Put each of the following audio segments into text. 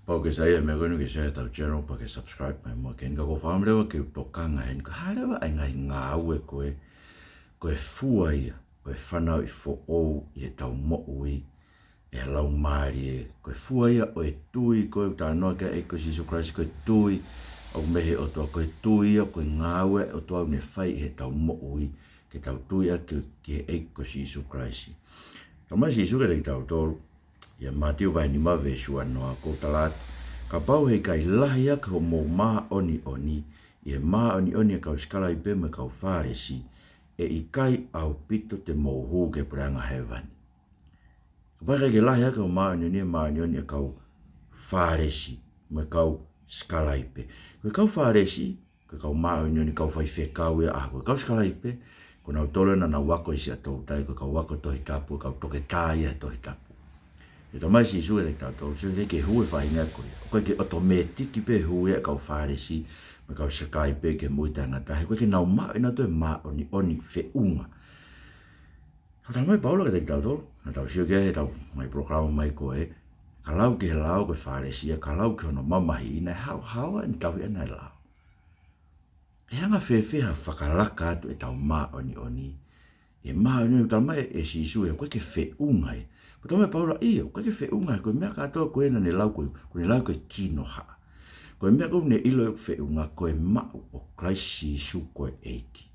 Pau ke saya me kono ke saya tau channel pa ke subscribe mai mo ken ka ko fam lewa ke to kanga en ka halewa ai ngai ngau e ko e fua ia ko e fana I fo o I tau mo ui e lau mari ko e fua ia o e tui ko ta no ke e ko Jesus Christ ko e tui o mehe o to ko e tui ko e ngau e o to ne fai e tau mo ui ke tau tui a ke e ko Jesus Christ ka mai Jesus ke tau tolu ia Matthew vai ni ma ve shua no ko talat ka pau he kai lahi ak ho mo ma oni ia ma oni ka Sikalaipe me ka Falesi e I kai au pito te mo hu ke pranga heaven ka pau ke lahi ak ho ma oni ka Falesi me ka Sikalaipe ko ka Falesi ka ma oni ka fai fe ka we a ko Sikalaipe ko na tole na wako I sia to tai ko ka wako to hitapu ka to ke tai to hitapu e to mai si su e tato so ke hu e fai nga ko ke automatic pe hu e ka Falesi me ka Sikalaipe ke muita ngata he ko ke na ma ina to ma oni fe unga ka mai paulo ke tato na tau si ke tau mai programa mai ko e ka lau ke Falesi ka lau ke no mama ina how en tau ina la e anga fe ha fakalaka to e tau ma oni e ma oni tau mai e si su e ko ke fe unga e Pero me paula io, ko ke fe unga ko me ka to ko ena ne lau ko ne lau ko kino ha. Ko me ko ne ilo fe unga ko ma o Christ su ko eki.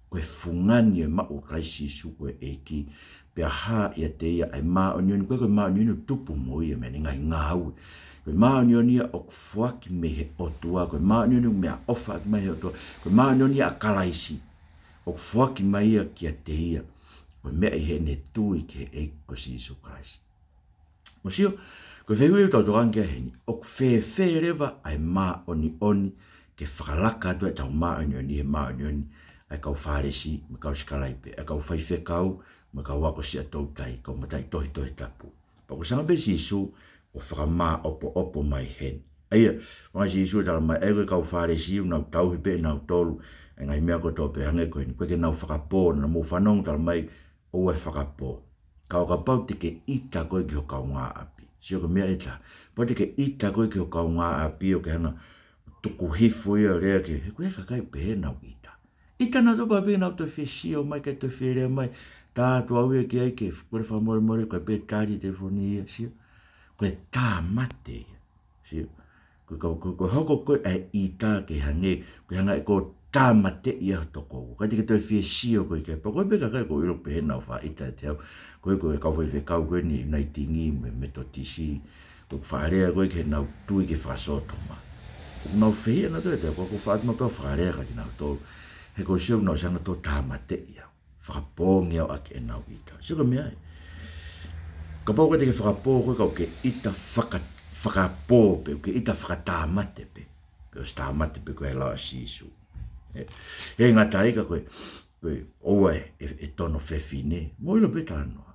Ko fungani ma o Christ su ko eki. Pe ha ia te ia ai ma o ni ko ma ni tupu mo ia me ngai ngau. Ko ma ni o fuaki me he o tua ko ma ni me ofa me he o tua. Ko ma ni a kalaisi. O fuaki mai ia ki te ia. Ko mea I he ne tui ke e ko Jesus Christ. Mo sio, ko whehu e tau torangia heni, o whe rewa ai ma oni ke fakalaka tu e tau ma oni e ma oni ai kau Falesi, me kau Sikalaipe, ai kau whaife kau, me kau wako si a tau tai, kau matai tohi tapu. Pa ko sanga be Sisu, o whakama opo mai hen. Aia, mai Sisu tala mai ego kau Falesi, unau tau hipe, unau tolu, e ngai mea ko tō pe hange koe ni, koe ke nau whakapō, na mō whanong tala mai, o e whakapō. Kau ka pau te ke ita koe ki ho kau ngā api. Sio ka mea ita. Pau te ke ita koe ki ho kau ngā api o ke hanga tuku hifu ia rea ke he koe ka kai pehe nau ita. Ita na topa pe nau te whesio mai kai te wherea mai. Tātu au ia ki ai ke kore whamore koe pe tāri te whoni ia. Sio. Koe tā mate ia. Sio. Koe hoko koe ai ita ke hange. Koe hanga e ko tā mate ia toko. Kai te ke te whesio koe ke. Pa koe pe ka kai koe iro pehe nau wha ita te au. Koe kau whai kau koe ni nai tingi me to tisi. Koe whaarea koe ke nau tui ke whasoto ma. Koe nau whea na toi te. Koe whaatma pēo whaarea ka ki nau tō. He koe sio nau sanga tō tā mate ia. Whakapōngi au ake e nau ita. Sio ka mea e. Ka pau koe te ke whakapō koe kau ke ita whakapō pe. Ke ita whakatāmate pe. Ke os tāmate pe koe lau a Sisu. He ngata ika koe. Koe oa e tono whewhine. Moilo pe tānoa.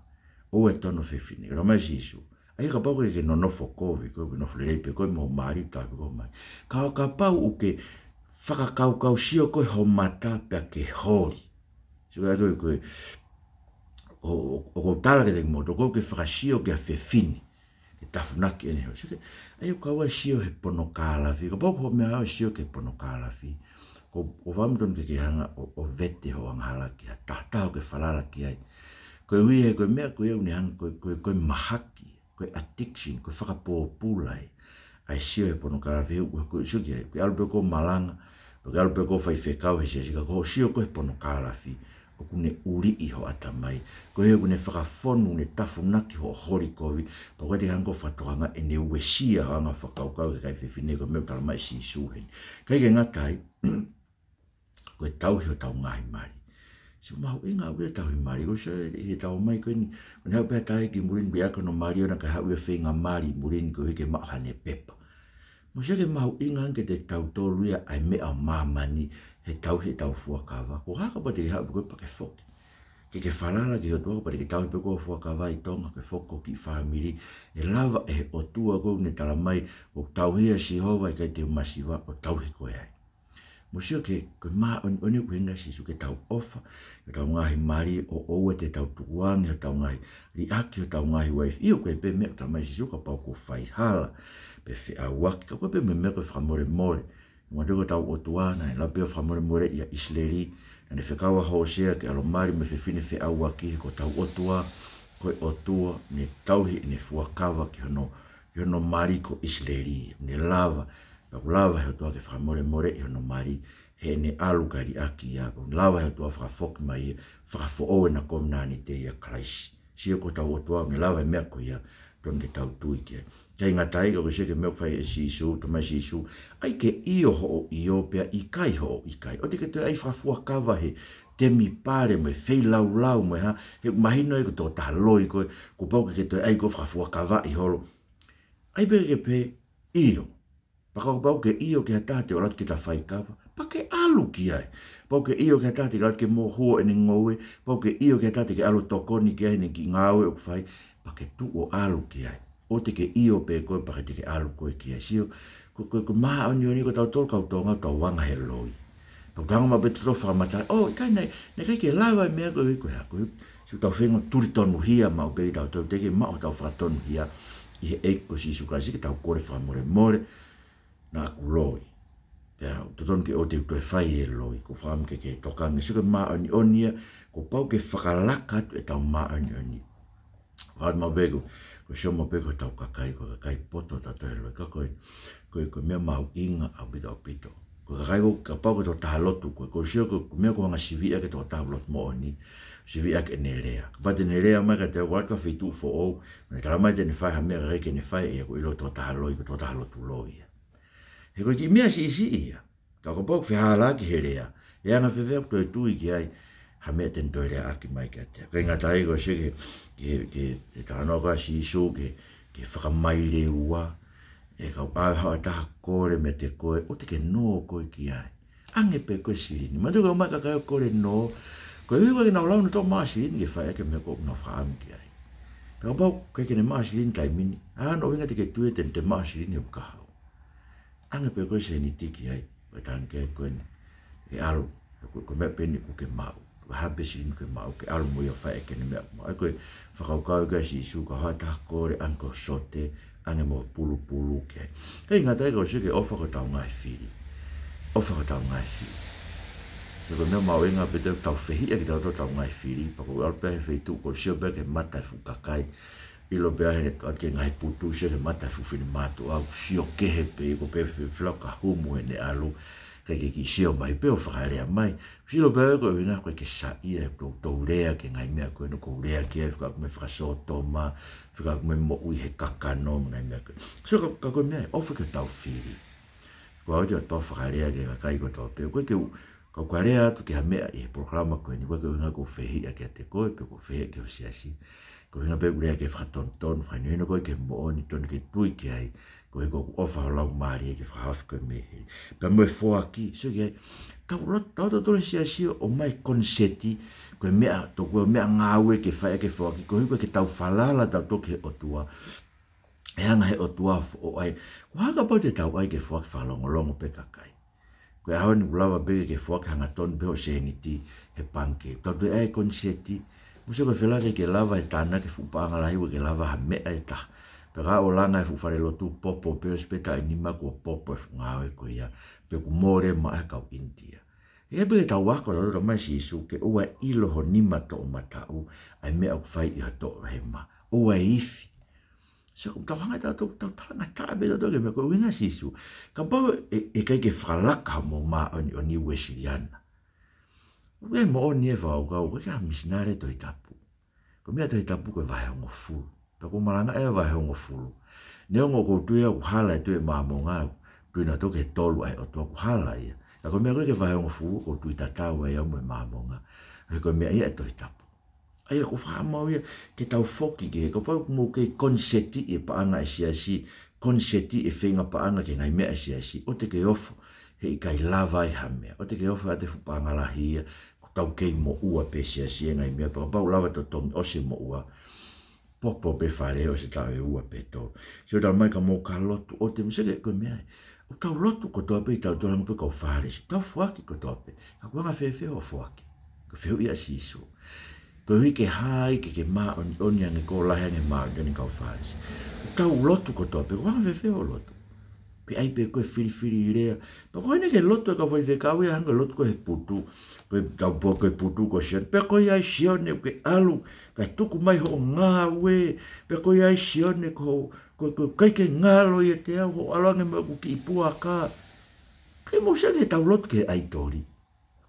O e tono whewhine, ka mai Sisu. Ai ka pau ke nonofo kovi, koe ke Sikalaipe, koe mo mari tāpe koe mai. Ka pau u ke whakakau sio koe ho mata pia ke hori. So koe o ko tala ke te moto, koe ke whakasio ke a whewhine. Ke tafunaki ene ho. Ai o kaua sio he pono kālafi, ka pau ko mea hao sio ke pono kālafi. Ko whamton ke hanga o vete ho anghala ki ha, tahtao ke whalala ki ai. Koe hui he koe mea koe au ni hanga koe mahaki, koe addiction, koe whakapōpulai. Ai sio he pono karawe hu, koe sio ki ai, koe alupe ko malanga, koe alupe ko whai whekau he sesika, koe sio koe pono karawe, o kune uri I ho atamai, koe he kune whakafonu, ne tafunaki ho hori kovi, pa koe te hango whatohanga e ne ue sia hanga whakaukau ke kai whewhine, koe meo talamai si suheni. Kai ke ngatai, koe tauhi o tau ngahi mari. So mau inga ue tau hi mari, o se he tau mai koe ni, o ne hau pēr tae ki murin biaka no mari o na ka hau e whenga mari murin koe ke maahane pepa. Mo se ke mau inga anke te tau tōru ia ai mea mamani he tau fuakawa. Ko haka pa te hau koe pa ke whoki. Ke whalala ki hotua pa te ke tau pe koe fuakawa I tonga ke whoko ki whamiri. E lava e o tua koe ne talamai o tau hia si hova I kai te umasiwa o tau hi koe ai. Musio ke ma oni kuinga si su ke tau ofa, ke tau ngahi mari o te tau tukuangi, o tau ngahi riaki, o tau ngahi waif. Io koe pe mea tau mai si su ka pau ko whai hala, pe whi waki, ka koe pe me koe whamore more. Ngā toko tau o tuana, la peo whamore more ia isleri, na ne whekawa hoosea ke alo mari me whiwhine whi waki, ko tau o tua, koe o tua, ne tauhi ne fuakawa ki hono mari ko isleri, ne lava, lava he toa ke whamore more i hono mari, he ne alu kari aki ia, lava he toa whakafoki mai, whakafo na komnani te ia kraisi. Sio ko tau o toa, ne lava e mea ko ia, tuan ke tau tui kia. Kei ngā taiga ko se ke mea whai e si isu, to mai si isu, ai ke io ho o pia i kai ho i kai. O te ke te ai whafua kawa he, te mi pare me whei lau me ha, he mahino e ko tō tahaloi koe, ko pau ke te ai ko whafua kawa i holo. Ai pere ke pe io. Pakau pau ke io ke hatate o lat ke ta whai kawa, pa ke alu ki ai. Pau ke io ke hatate ke lat ke mō hoa e ni ngoue, pau ke io ke hatate ke alu tokoni ki ai ni ki ngawe o kwhai, pa ke tu o alu ki ai. O te ke io pe koe pa ke te ke alu koe ki ai. Sio, ko maa oni ko tau tol kau tonga tau wanga he loi. Pau kanga ma bete tro whakamatare, oh, kai nei, ne kai ke lawa e mea koe koe hako. Siu tau whenga turi tonu hia ma o pe tau tau teke ma o tau whakatonu hia, i he eiko si suka si ke tau kore whamore more, na aku loi. Pea, toton ke o te utoi whai e loi, ko wham ke tokange. Suka maa oni ia, ko pau ke whakalaka atu e tau maa oni. Whaat mau bego, ko sioma bego tau kakai poto tato e loi. Ka koe mea mau inga au pito. Ko kakai ka pau ke tō tahalotu, ko sio ko mea ko hanga sivia ke tō tahalotu mo oni. Sivia ke nerea. Ka pate nerea mai ka te waka whitu fo ou, me taramai te ne whai ha mea reke ne whai e ko ilo tō tahaloi, ko tō tahalotu loi. He koe ki mea si isi ia, ka ko pau whihala ki he rea, e anga whewea ko e tui ki ai, ha mea ten toi rea aki mai ka te. Kai ngā tai ko se ke tānoka si iso ke whakamaire ua, e kau āhau taha kore me te koe, o te ke no koe ki ai. Ange pe koe sirini, ma tuka umai ka kai kore no, koe hui koe nau launa tō maa sirini ke whai ake me koe nau whaami ki ai. Pe kau pau kai ke ne maa sirini tai mini, no winga te ke tue te maa sirini o kahau. Anga pe koe se ni tiki ai, koe tāne ke koe ni, ke alu, koe mea peni ku ke mau, koe hape si ni ke mau, ke alu mui a whae ke ne mea mau. Ai koe whakaukau kai si isu, ka hoa taha kore, anko sote, ange mo pulu ke ai. Kei ngā tai koe se ke ofa ko tau ngai whiri, ofa ko tau ngai whiri. Se koe mea mau inga pe tau whehia ki tau ngai whiri, pa koe alpea he wheitu, koe sio pe ke matai fukakai, ilo pe ahe ke ngai putu se ke mata fufini matu au sio kehe pe ko pe flaka humu ne alu ke ki sio mai pe o whakarea mai silo pe ko vina ko ke sa ia to rea ke ngai mea ko no ko rea ke ka me fraso toma ka me mo ui he kakano ngai mea so ka ko mea o ke tau fili ko au te to whakarea ke kai ko to pe ko ke ka kwarea tu ke mea e programa ko ni ko nga ko fehi ke te ko pe ko fehi ke o siasi ko hinga pe rea ke whatonton, whainino koe ke mooni, tonu ke tui ki ai, ko he ko ofa lau maari e ke whahaf koe mehe. Pea moe fōa ki, so ki ai, tau tole sia o mai konseti, koe mea, to koe mea ngāwe ke whae ke fōa ki, ko hinga ke tau whalala tau toke he otua, e hanga he otua o ai, ko haka pau te tau ai ke fōa ki whalongolongo pe kakai. Ko e haoni ulawa bege ke fōa ki hanga tonu pe o seniti he panke, tau te ai konseti, musa ko felake ke lava e tana ke fupanga lahi ke lava ha mea e ta. Pera o langa e fufare lotu popo pe o speta e nima kua popo e fungawe ko ia pe ku more ma e kau India. E pe tau wako tau mai si isu ke ua ilo ho nima to o matau ai mea ku fai i hato o hema. Ua ifi. Se kum tau hanga tau talanga tabe tau ke me ko winga si isu. Ka pau e kai ke whalaka mo ma o ni wesiliana. Ue mo o nie whau kau, koe kia misinare toi tapu. Ko mea toi tapu koe vahe ongo fulu. Pea ko malanga e vahe ongo fulu. Ne ongo kou tuia ku hala e tue maamo ngau. Tui na toke tolu ai o tua ku hala ia. Ka ko mea koe ke vahe ongo fulu, kou tui tatau ai au mo e maamo ngau. Ko mea ia e toi tapu. Ai ko whaamau ia ke tau foki ke. Ko pau mo ke konseti e paanga e siasi. Konseti e whenga paanga ke ngai mea e siasi. O te ke ofo. He i kai lava i hamea. O te ke ofo a te whupanga lahia. Tau kei mo ua pe sia ngai mea, pa pau lava to tongi o se mo ua, popo pe whare o se tau e ua pe tau. Sio tau mai ka mo ka lotu o te museke koe mea, O tau lotu ko toa pe tau tola pe ko Falesi. Tau fuaki ko toa pe. Ka kuanga fefe o fuaki. Ko feu ia sisu. Ko hui ke hai ke maa oni ange ko lahe ange maa oni kau Falesi. O tau lotu ko toa pe kuanga fefe o lotu. Ke ai pe koe whiri rea. Pa koe ne ke lotu e ka whai whekau ia hanga lotu koe he putu. Koe tau po koe putu ko sion. Pe koe ai sione ke alu. Kai tuku mai ho ngā ue. Pe koe ai sione ko kai ke ngalo ia te au. Ho alange mo ku ki ipua ka. Ke mo se ke tau lotu ke ai tori.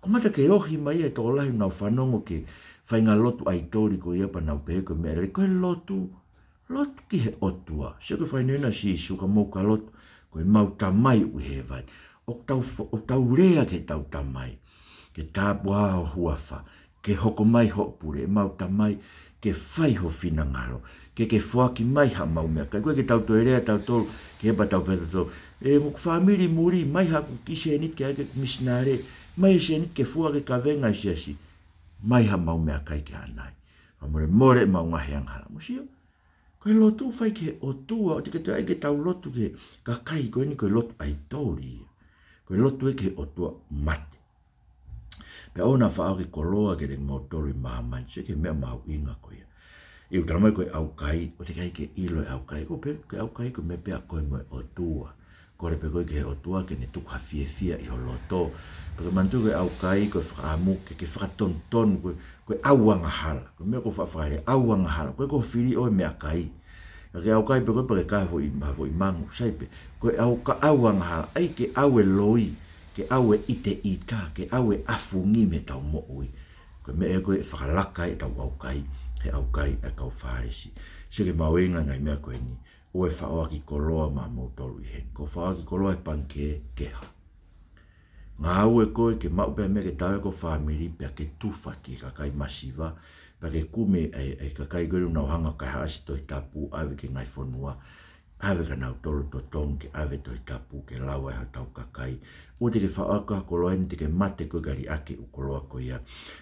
Ko mata ke ohi mai e tō lahi nau whanongo ke whai ngā lotu ai tori ko ia pa nau pehe koe mea. Koe lotu. Lotu ki he otua. Se koe whai nena si suka mou ka lotu. Koe mau tamai ui he vai. O tau rea ke tau tamai. Ke tāpua ho huafa. Ke hoko mai ho pure. Mau tamai ke whai ho whina ngaro. Ke whuaki mai ha mau mea. Koe ke tau toe rea tau tolu. Ke hepa tau peta tolu. E mo whamiri muri. Mai haku ki se nit ke ake misnare. Mai se nit ke whuake ka venga siasi. Mai ha mau mea kai ke anai. Whamore more mau ngahe anghala. Musio. Koe lotu whai ke o tua, o te ke ai ke tau lotu ke kakai koe ni koe lotu ai tauri. Koe lotu e ke o tua mate. Pe au na whaau ke koloa ke re ngotori mahamani, se ke mea mau inga koe. I utaramai koe au kai, o te kai ke ilo e au kai, koe au kai koe me pea koe moe o tua. Kore pe koe ke o tua ke ne tuku hawhiewhia i ho loto. Pake mantu koe au kai, koe whaamu, ke whakatonton, koe auanga hala. Koe mea koe whaafare auanga hala. Koe koe whiri oe mea kai. Ke au kai pe koe pake kai havo i mangu, saipe. Koe au ka auanga hala. Ai ke aue loi, ke aue ite ita, ke aue afungi me tau mo ui. Koe mea koe fakalaka e tau au kai. He au kai e kau Falesi. Se ke mauenga ngai mea koe ni. Oe whaoa ki koloa ma mou tolu i hen. Ko whaoa ki koloa e panke keha. Ngā au e koe ke mau pia mea ke tau e ko whamiri pia ke tufa ki kakai masiva. Pia ke kume e kakai goru nau hanga kai haasi toi tapu ave ke ngai whanua. Ave ka nau tolu to tong ke ave toi tapu ke lawa e tau kakai. O te ke whaoa ka koloa ni te ke mate koe gari ake u koloa koe ia.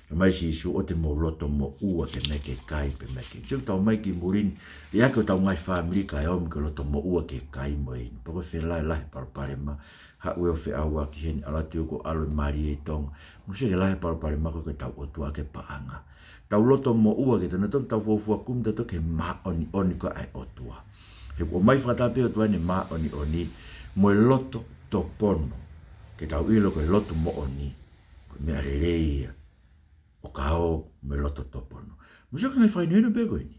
Ka mai si isu o te mo loto mo ua ke me ke kai pe me ke. Siu tau mai ki murini. I ake o tau ngai whamiri ka e omi ke loto mo ua ke kai mo inu. Pako whelai lahi parupare ma. Ha ue o wheaua ki heni alati o ko alo mari e tonga. Musi ke lahi parupare ma koe tau otua ke paanga. Tau loto mo ua ke tana tonu tau fuafua kumta to ke ma oni oni ko ai otua. He ko mai whakatape o tuane ma oni oni. Moe loto to pono. Ke tau ilo koe loto mo oni. Koe mea rereia. O kao me loto to pono. Musi ka ngai whainena pe koe ni.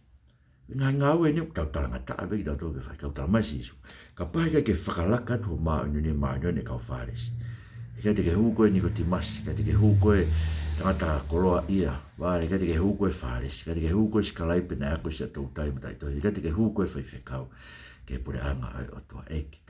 Ngai ngau e ni tau talanga taa pe ki tau toke whai. Kau tala mai sisu. Ka pahe kai ke whakalaka tu ma oni kau Falesi. Kai te ke hu koe ni ko timasi. Kai te ke hu koe tangata koloa ia. Wale kai te ke hu koe Falesi. Kai te ke hu koe Sikalaipe na ako si a tau tai matai toi. Kai te ke hu koe whai whekau. Ke pure anga ai o tua eke.